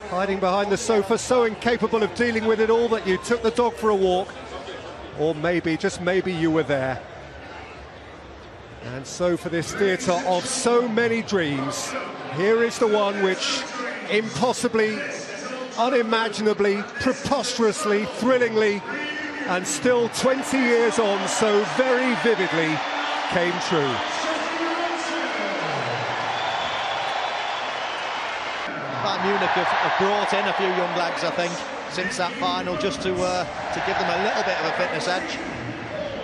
Hiding behind the sofa, so incapable of dealing with it all that you took the dog for a walk. Or maybe, just maybe, you were there. And so for this theatre of so many dreams, here is the one which impossibly, unimaginably, preposterously, thrillingly, and still 20 years on, so very vividly came true. Bayern Munich have brought in a few young lads, I think, since that final, just to give them a little bit of a fitness edge.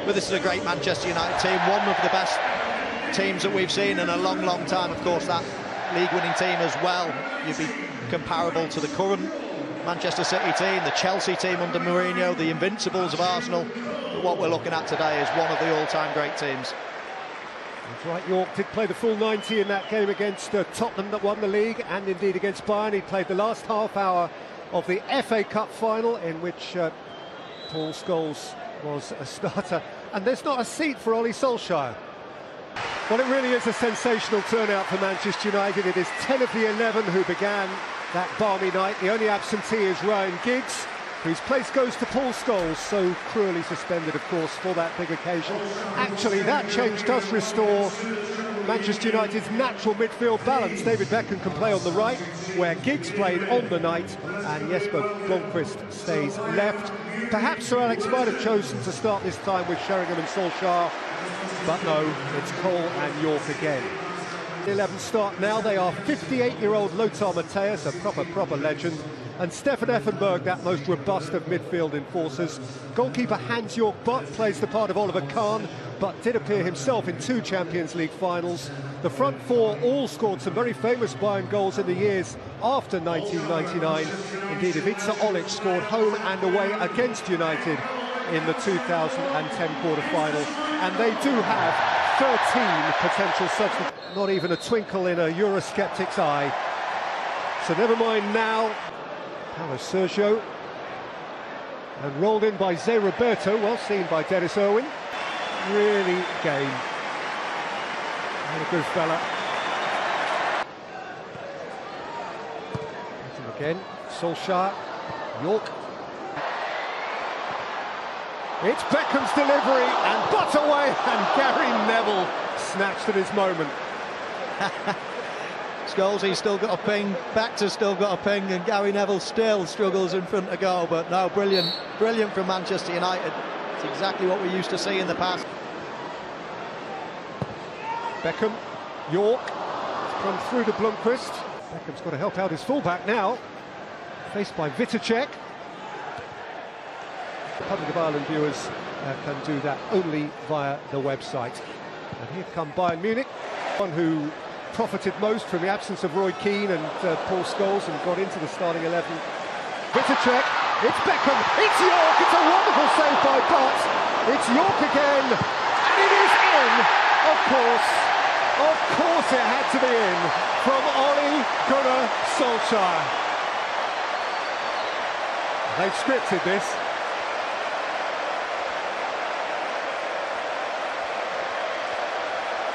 But this is a great Manchester United team, one of the best teams that we've seen in a long, long time. Of course, that league-winning team as well. You'd be comparable to the current Manchester City team, the Chelsea team under Mourinho, the Invincibles of Arsenal. But what we're looking at today is one of the all-time great teams. That's right, York did play the full 90 in that game against Tottenham that won the league, and indeed against Bayern. He played the last half hour of the FA Cup final, in which Paul Scholes was a starter. And there's not a seat for Ole Solskjaer. Well, it really is a sensational turnout for Manchester United. It is 10 of the 11 who began that balmy night. The only absentee is Ryan Giggs, whose place goes to Paul Scholes, so cruelly suspended, of course, for that big occasion. Actually, that change does restore Manchester United's natural midfield balance. David Beckham can play on the right, where Giggs played on the night, and Jesper Blomqvist stays left. Perhaps Sir Alex might have chosen to start this time with Sheringham and Solskjaer, but no, it's Cole and York again. The 11 start now. They are 58-year-old Lothar Matthäus, a proper legend, and Stefan Effenberg, that most robust of midfield enforcers. Goalkeeper Hans-Jörg Butt plays the part of Oliver Kahn, but did appear himself in 2 Champions League finals. The front 4 all scored some very famous Bayern goals in the years after 1999. Indeed, Ivica Olic scored home and away against United in the 2010 quarter-final, and they do have 13 potential substitutes. Not even a twinkle in a Eurosceptic's eye. So never mind now. Paulo Sergio, and rolled in by Zé Roberto, well seen by Dennis Irwin. Really game. And a good fella. Again, Solskjaer, York. It's Beckham's delivery, and Butt away, and Gary Neville snatched at his moment. Scholes, he's still got a ping, Baxter's still got a ping, and Gary Neville still struggles in front of goal. But no, brilliant from Manchester United. It's exactly what we used to see in the past. Beckham, York, run through to Blomqvist. Beckham's got to help out his fullback now. Faced by Vitacek. Public of Ireland viewers can do that only via the website. And here come Bayern Munich, one who profited most from the absence of Roy Keane and Paul Scholes, and got into the starting 11. Vitacek, it's Beckham, it's York, it's a wonderful save by Butt. It's York again, and it is in, of course it had to be in, from Ole Gunnar Solskjaer. They've scripted this.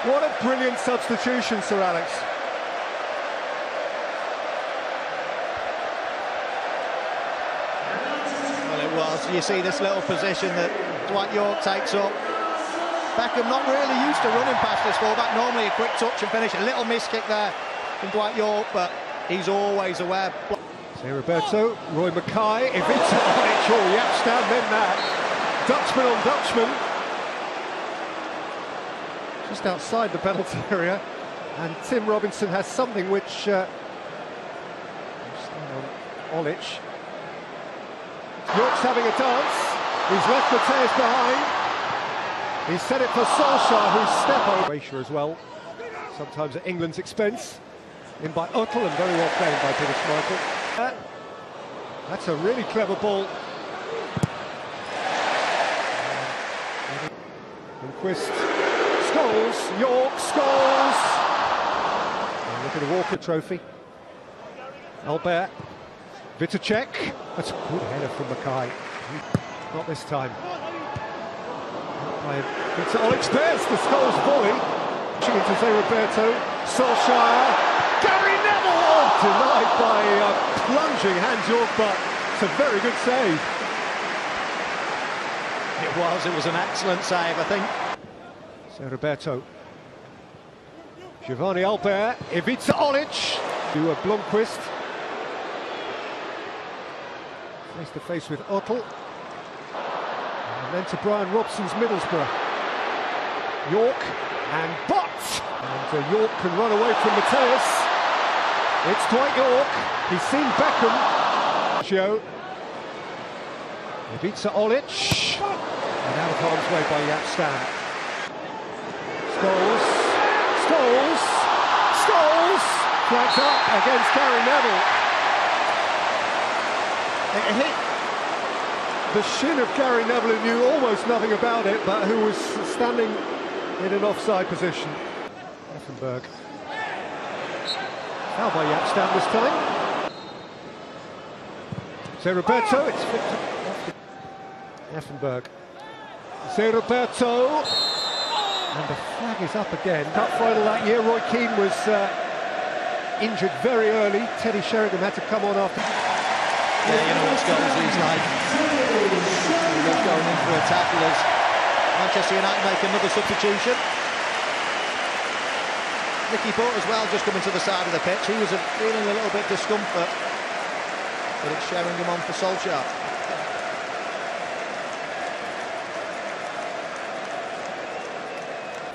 What a brilliant substitution, Sir Alex. Well, it was. You see this little position that Dwight York takes up. Beckham not really used to running past this fullback. Normally a quick touch and finish. A little miss kick there from Dwight York, but he's always aware. Zé Roberto, Roy Mackay, Ivica Olic, Yapstam, then that. Dutchman on Dutchman. Just outside the penalty area, and Tim Robinson has something which Olic. York's having a dance. He's left Matthäus behind. He's set it for Solskjaer, who's step over Croatia as well, sometimes at England's expense. In by Uttel, and very well played by Peter Schmeichel. That's a really clever ball. And Quist. Scholes, York, Scholes. And look at the Walker Trophy. Albert, Vitacek. That's a good header from Mackay. Not this time. It's Olic spares the Scholes volley. Pushing into Zé Roberto. Solskjaer. Gary Neville! Oh, denied by plunging Hans York, but it's a very good save. It was an excellent save, I think. So Roberto. Giovanni Albert, Ivica Olic to Blomqvist. Face to face with Ottel. And then to Brian Robson's Middlesbrough. York and Butts. And York can run away from Mateus. It's Dwight York. He's seen Beckham. Joe. Ivica Olic. And out of harm's way by Jaap Stam. Scholes. Flags up against Gary Neville. It hit the shin of Gary Neville, who knew almost nothing about it, but who was standing in an offside position. Effenberg. Foul by Jaap Stam this time. So Roberto, it's Victor. Effenberg. So Roberto. And the flag is up again. Cup final that year, Roy Keane was injured very early. Teddy Sheringham had to come on after. Yeah, you know what Scholes is like. He was going in for a tackle as Manchester United make another substitution. Nicky Butt as well, just coming to the side of the pitch. He was feeling a little bit discomfort, but it's Sheringham on for Solskjaer.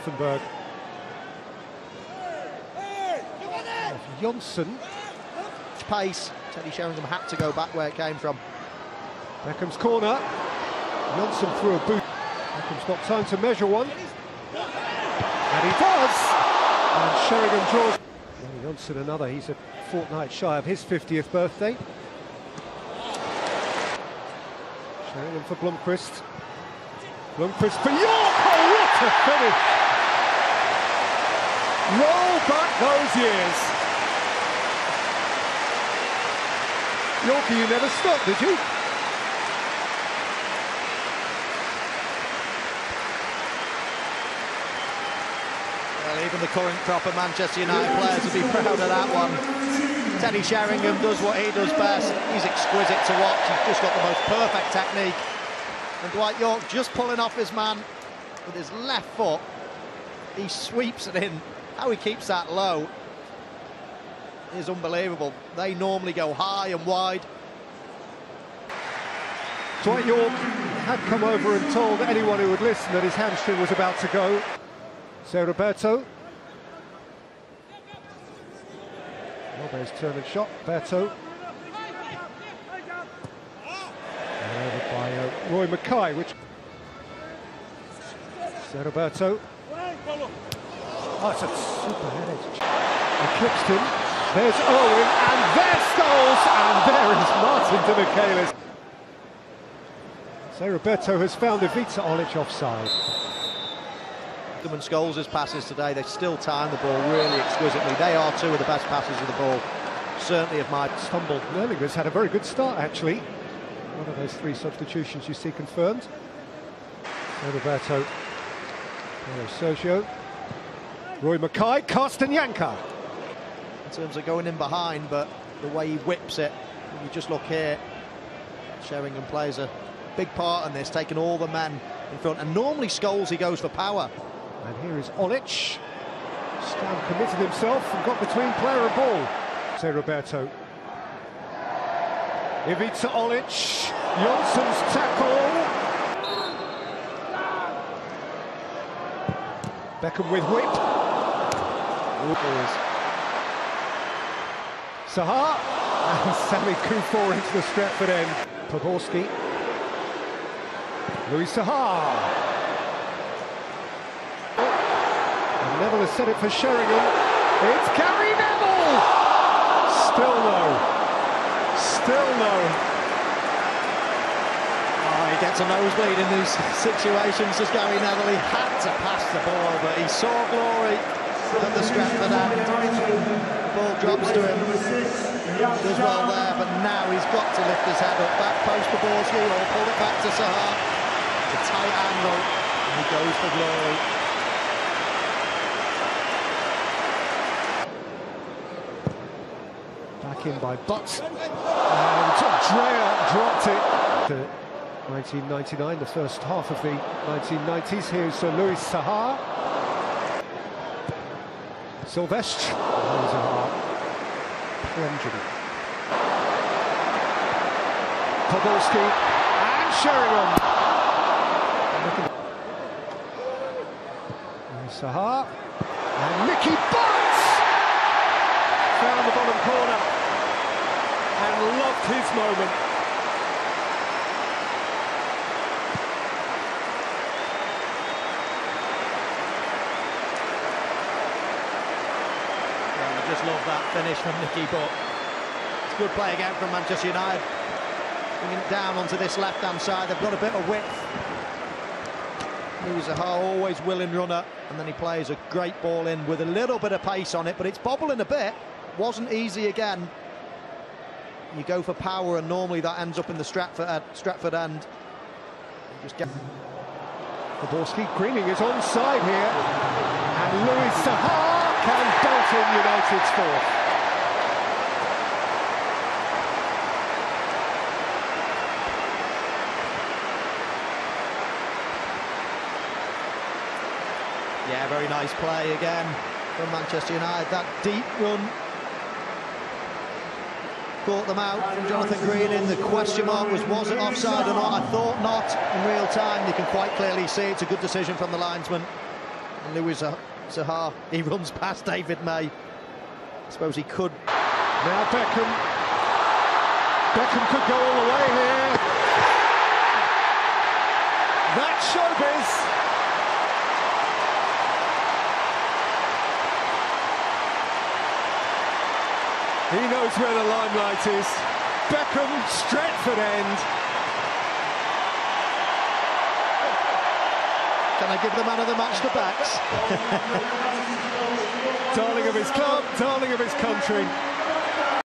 Effenberg. Jonsson. Pace. Teddy Sheringham had to go back where it came from. Beckham's corner. Jonsson threw a boot. Beckham's got time to measure one. And he does! And Sheringham draws. Jonsson another. He's a fortnight shy of his 50th birthday. Sheringham for Blomqvist. Blomqvist for York! Oh, what a finish! Roll back those years. Yorkie, you never stopped, did you? Well, even the current crop of Manchester United players would be proud of that one. Teddy Sheringham does what he does best. He's exquisite to watch. He's just got the most perfect technique. And Dwight York just pulling off his man with his left foot. He sweeps it in. How he keeps that low is unbelievable. They normally go high and wide. Dwight York had come over and told anyone who would listen that his hamstring was about to go. So Roberto. Albert's turn and shot. Roberto. Over by Roy Mackay, which... So Roberto. Oh, it's a super headed. Eclipsed him. There's Owen, and there's Scholes, and there is Martin de Michelis. So Roberto has found Ivica Olic offside. And Scholes' passes today, they still time the ball really exquisitely. They are two of the best passes of the ball, certainly of my stumble. Nerlinger's had a very good start, actually. One of those three substitutions you see confirmed. So Roberto, Sergio, Roy Mackay, Carsten Janka. In terms of going in behind, but the way he whips it, when you just look here, Sheringham plays a big part in this, taking all the men in front. And normally Scholes, he goes for power. And here is Olic. Stam committed himself and got between player and ball. So Roberto. Ivica Olic. Jonsson's tackle. Beckham with whip. Sahar. And Sami Kufor into the Stretford end. Pogorski. Louis Sahar. And Neville has set it for Sheringham. It's Gary Neville! Still no. Still no. Oh, he gets a nosebleed in these situations, as Gary Neville. He had to pass the ball, but he saw glory at the Stretford end. The ball drops to him. Does well there, but now he's got to lift his head up. Back post for Borski, or pull it back to Sahar. It's a tight angle, and he goes for glory. back in by Butts. And Drea dropped it. To 1999, the first half of the 1990s. Here's Louis Saha. Sylvestre. Zaha. Plunging. Podolski. And Sheringham. Saha. And Mickey Butts found the bottom corner and loved his moment. I just love that finish from Mickey, but it's good play again from Manchester United. Bringing it down onto this left-hand side, they've got a bit of width. Louis Zaha, always willing runner, and then he plays a great ball in with a little bit of pace on it, but it's bobbling a bit. Wasn't easy again. You go for power, and normally that ends up in the Stratford end. Just get. Podolski, Greening is onside here, and Louis Zaha can bolt in United's fourth. Yeah, very nice play again from Manchester United. That deep run caught them out from Jonathan Greening. The question mark was it offside or not? I thought not in real time. You can quite clearly see it's a good decision from the linesman. And Louis Zaha, he runs past David May. I suppose he could. Now Beckham. Beckham could go all the way here. That's showbiz. He knows where the limelight is. Beckham, Stratford end. Can I give the man of the match the backs? Darling of his club, darling of his country.